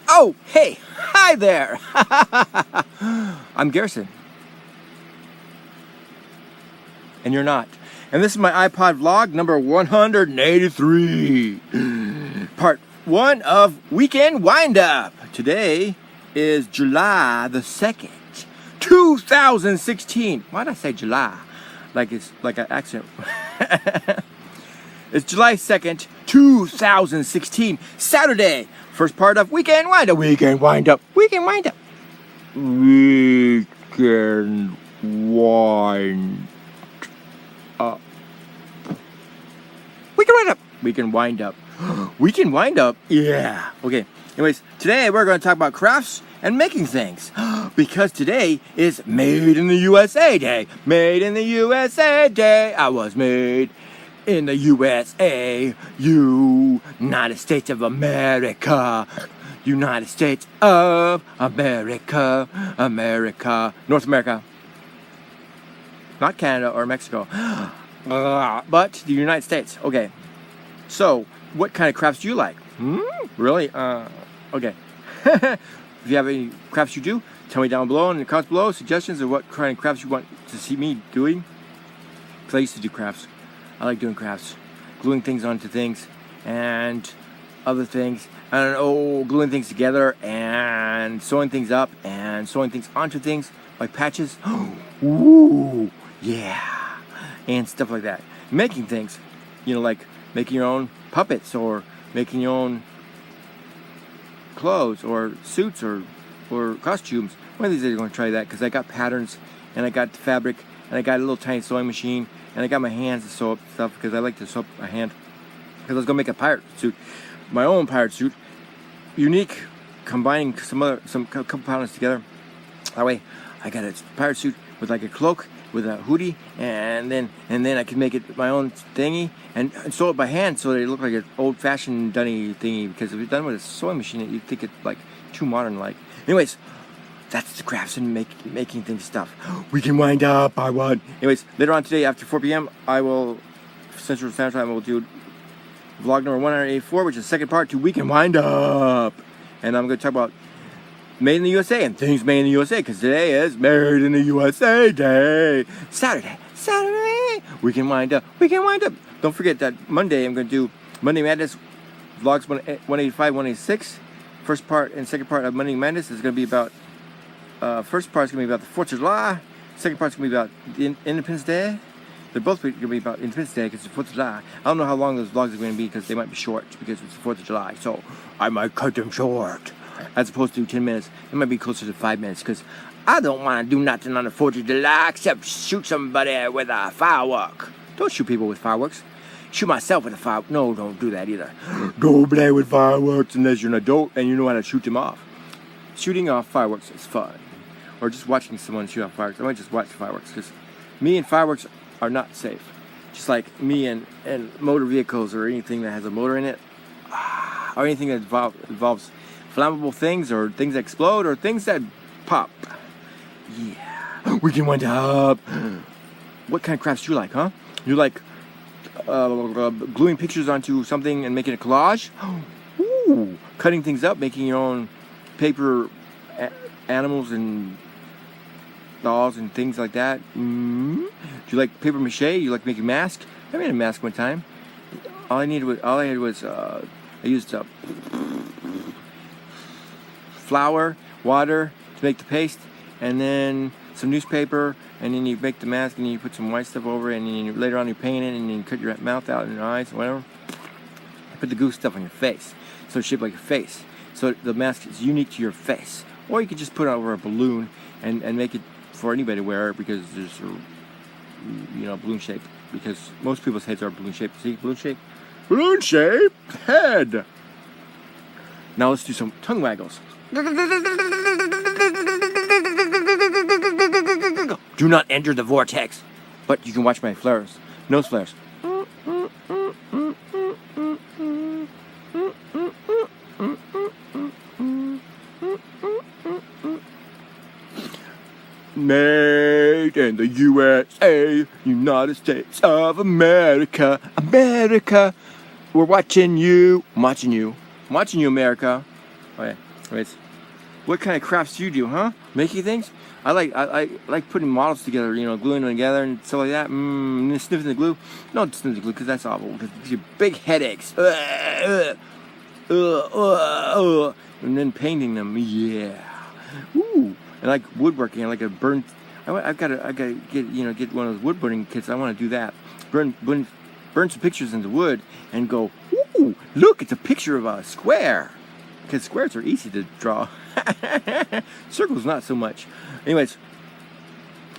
Oh, hey, hi there. I'm Garrison. And you're not. And this is my iPod vlog number 183. Part 1 of Weekend Windup. Today is July the 2nd, 2016. Why did I say July? Like it's like an accent. It's July 2nd, 2016, Saturday. First part of Weekend Windup. Weekend Windup. Weekend Windup. Weekend Wind Up. Weekend Windup. Weekend Windup. Weekend Windup? Yeah. Okay. Anyways, today we're going to talk about crafts and making things. Because today is Made in the USA Day. Made in the USA Day. I was made in the USA, United States of America, United States of America, America, North America, not Canada or Mexico, but the United States. Okay, so what kind of crafts do you like? Really? Okay. If you have any crafts you do, tell me down below in the comments below, suggestions of what kind of crafts you want to see me doing, because I used to do crafts. I like doing crafts, gluing things onto things and other things. I don't know, gluing things together and sewing things up and sewing things onto things like patches. Ooh, yeah, and stuff like that. Making things, you know, like making your own puppets or making your own clothes or suits or costumes. One of these days I'm going to try that because I got patterns and I got fabric and I got a little tiny sewing machine. And I got my hands to sew up stuff because I like to sew up my hand. Because I was gonna make a pirate suit, my own pirate suit, unique, combining some couple patterns together. That way, I got a pirate suit with like a cloak, with a hoodie, and then I can make it my own thingy and sew it by hand so that it look like an old-fashioned dunny thingy. Because if it's done with a sewing machine, you'd think it's like too modern-like. Anyways. That's the crafts and making things stuff. We can wind up, I want. Anyways, later on today after 4 p.m., I will, Central Standard Time, I will do vlog number 184, which is the second part to We Can Wind Up. And I'm going to talk about Made in the USA and things made in the USA, because today is Made in the USA Day. Saturday. We can wind up. We can wind up. Don't forget that Monday I'm going to do Monday Madness vlogs 185, 186. First part and second part of Monday Madness is going to be about first part's going to be about the 4th of July. Second part's going to be about Independence Day. They're both going to be about Independence Day because it's the 4th of July. I don't know how long those vlogs are going to be because they might be short because it's the 4th of July. So I might cut them short as opposed to 10 minutes. It might be closer to 5 minutes because I don't want to do nothing on the 4th of July except shoot somebody with a firework. Don't shoot people with fireworks. Shoot myself with a firework. No, don't do that either. Don't play with fireworks unless you're an adult and you know how to shoot them off. Shooting off fireworks is fun. Or just watching someone shoot off fireworks. I might just watch fireworks because me and fireworks are not safe. Just like me and motor vehicles or anything that has a motor in it, or anything that involves flammable things or things that explode or things that pop. Yeah, we can wind up. What kind of crafts do you like, huh? You like gluing pictures onto something and making a collage? Ooh, cutting things up, making your own paper animals and dolls and things like that. Do you like paper mache? You like making masks? I made a mask one time. All I had was I used flour, water to make the paste, and then some newspaper, and then you make the mask, and then you put some white stuff over it, and then later on you paint it, and then you cut your mouth out and your eyes, whatever. You put the goo stuff on your face, so it's shaped like your face. So the mask is unique to your face. Or you could just put it over a balloon and make it for anybody to wear because there's a, balloon shape. Because most people's heads are balloon shaped. See, balloon shape? Balloon shaped head! Now let's do some tongue waggles. Do not enter the vortex. But you can watch my flares. Nose flares. Made in the USA, United States of America, America. We're watching you. I'm watching you. I'm watching you, America. Okay. Anyways, what kind of crafts do you do, huh? Making things? I like putting models together, gluing them together and stuff like that. And then sniffing the glue. Don't sniff the glue because that's awful. Because it gives you big headaches. And then painting them. Yeah. Ooh. I like woodworking. I like a burn. I gotta get one of those wood burning kits. I want to do that. Burn some pictures into wood and go. Ooh, look! It's a picture of a square. Because squares are easy to draw. Circles not so much. Anyways.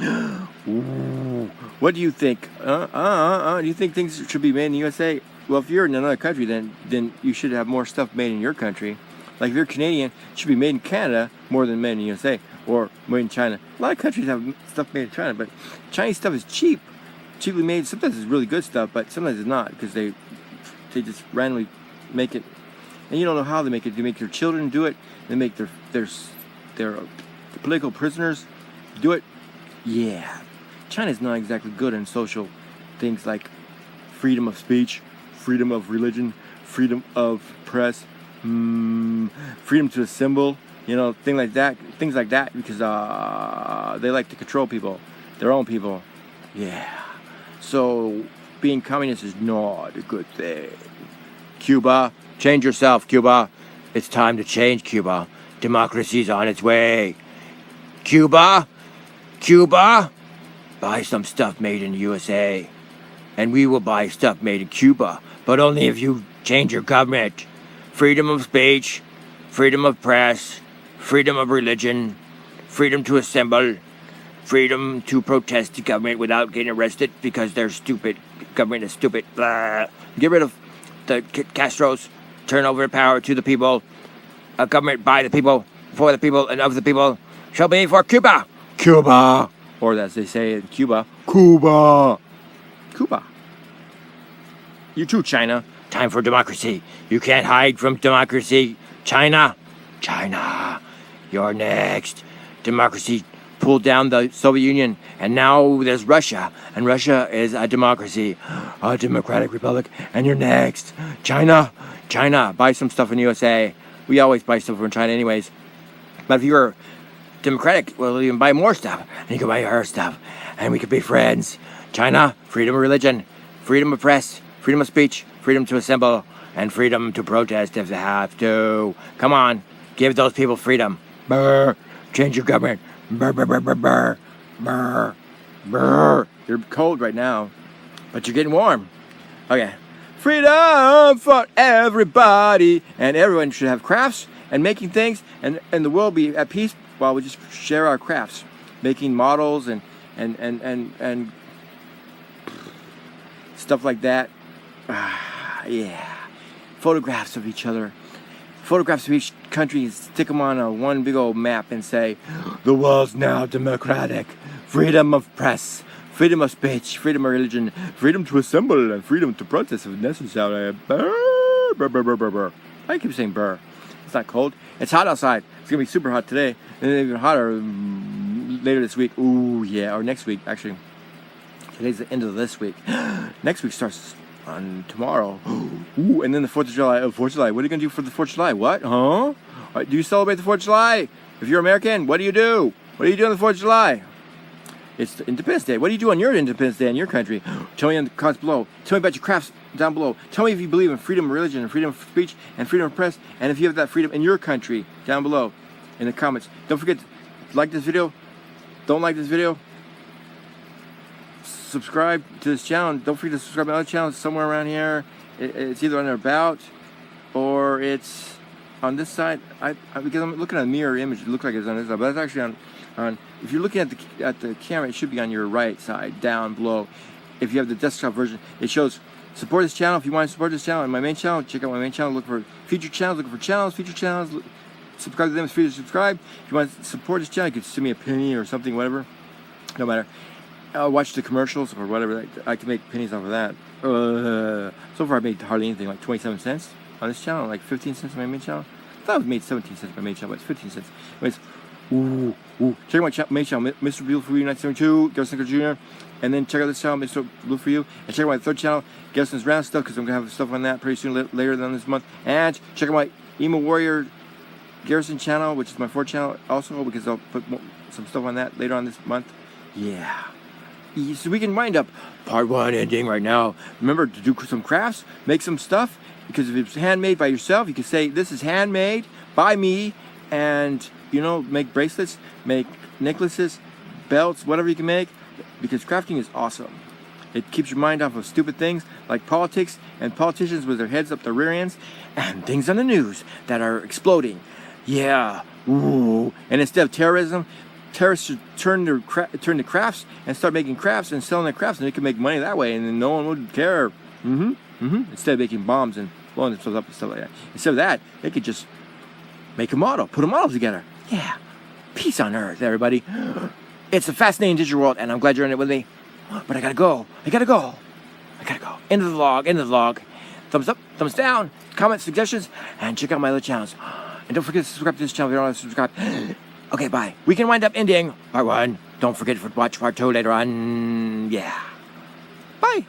Ooh, what do you think? Do you think things should be made in the USA? Well, if you're in another country, then you should have more stuff made in your country. Like if you're Canadian, it should be made in Canada more than made in the USA or made in China. A lot of countries have stuff made in China, but Chinese stuff is cheaply made. Sometimes it's really good stuff, but sometimes it's not because they just randomly make it. And you don't know how they make it. They make their children do it. They make their political prisoners do it. Yeah. China's not exactly good on social things like freedom of speech, freedom of religion, freedom of press, freedom to assemble, things like that, because they like to control people, their own people. Yeah. So being communist is not a good thing. Cuba, change yourself, Cuba. It's time to change, Cuba. Democracy's on its way. Cuba, buy some stuff made in the USA. And we will buy stuff made in Cuba. But only if you change your government. Freedom of speech, freedom of press, freedom of religion, freedom to assemble, freedom to protest the government without getting arrested because they're stupid. Government is stupid. Blah. Get rid of the Castros. Turn over power to the people. A government by the people, for the people, and of the people shall be for Cuba. Cuba. Or as they say in Cuba, Cuba. Cuba. You too, China. Time for democracy. You can't hide from democracy. China. You're next. Democracy pulled down the Soviet Union, and now there's Russia, and Russia is a democracy, a democratic republic, and you're next. China, buy some stuff in the USA. We always buy stuff from China anyways. But if you're democratic, well, you can buy more stuff, and you can buy our stuff, and we can be friends. China, freedom of religion, freedom of press, freedom of speech, freedom to assemble, and freedom to protest if they have to. Come on, give those people freedom. Brr. Change your government. Brr, brr, brr, brr, brr. Brr, brr. You're cold right now, but you're getting warm. Okay. Freedom for everybody. And everyone should have crafts and making things, and the world be at peace while we just share our crafts. Making models and stuff like that. Yeah. Photographs of each other. Photographs of each country, stick them on one big old map and say, the world's now democratic. Freedom of press, freedom of speech, freedom of religion, freedom to assemble, and freedom to protest if necessary. Burr, burr, burr, burr, burr, burr. I keep saying burr. It's not cold. It's hot outside. It's going to be super hot today. And then even hotter later this week. Ooh, yeah. Or next week, actually. Today's the end of this week. Next week starts on tomorrow. Ooh, and then the 4th of July. Oh, 4th of July. What are you going to do for the 4th of July? What? Huh? Do you celebrate the 4th of July? If you're American, what do you do? What do you do on the 4th of July? It's Independence Day. What do you do on your Independence Day in your country? Tell me in the comments below. Tell me about your crafts down below. Tell me if you believe in freedom of religion and freedom of speech and freedom of press, and if you have that freedom in your country down below in the comments. Don't forget to like this video. Don't like this video. Subscribe to this channel. Don't forget to subscribe to my other channel. It's somewhere around here. It's either on their about or it's on this side. Because I'm looking at a mirror image. It looks like it's on this side, but that's actually on. If you're looking at the camera, it should be on your right side, down below. If you have the desktop version, it shows support this channel. If you want to support this channel and my main channel, check out my main channel. Look for featured channels. Looking for channels, featured channels. Subscribe to them. It's free to subscribe. If you want to support this channel, you can send me a penny or something, whatever. No matter. Watch the commercials or whatever. I can make pennies off of that. So far, I've made hardly anything, like 27 cents on this channel, like 15 cents on my main channel. I thought I made 17 cents on my main channel, but it's 15 cents. Anyways, Ooh. Check out my main channel, Mr. Blue for You 1972, Garrison Jr. And then check out this channel, Mr. Blue for You. And check out my third channel, Garrison's Random Stuff, because I'm going to have stuff on that pretty soon, later than this month. And check out my Emo Warrior Garrison channel, which is my fourth channel also, because I'll put some stuff on that later on this month. Yeah. So we can wind up part 1 ending right now. Remember to do some crafts, make some stuff, because if it's handmade by yourself, you can say, this is handmade by me, and, you know, make bracelets, make necklaces, belts, whatever you can make, because crafting is awesome. It keeps your mind off of stupid things like politics and politicians with their heads up their rear ends and things on the news that are exploding. Yeah, ooh. And instead of terrorism, terrorists should turn to crafts and start making crafts and selling their crafts, and they can make money that way, and then no one would care. Instead of making bombs and blowing themselves up and stuff like that. Instead of that, they could just make a model, put a model together. Yeah, peace on earth, everybody. It's a fascinating digital world, and I'm glad you're in it with me. But I gotta go. End of the vlog. Thumbs up, thumbs down, comments, suggestions, and check out my other channels. And don't forget to subscribe to this channel if you don't want to subscribe. Okay, bye. We can wind up ending part 1. Don't forget to watch part 2 later on. Yeah. Bye.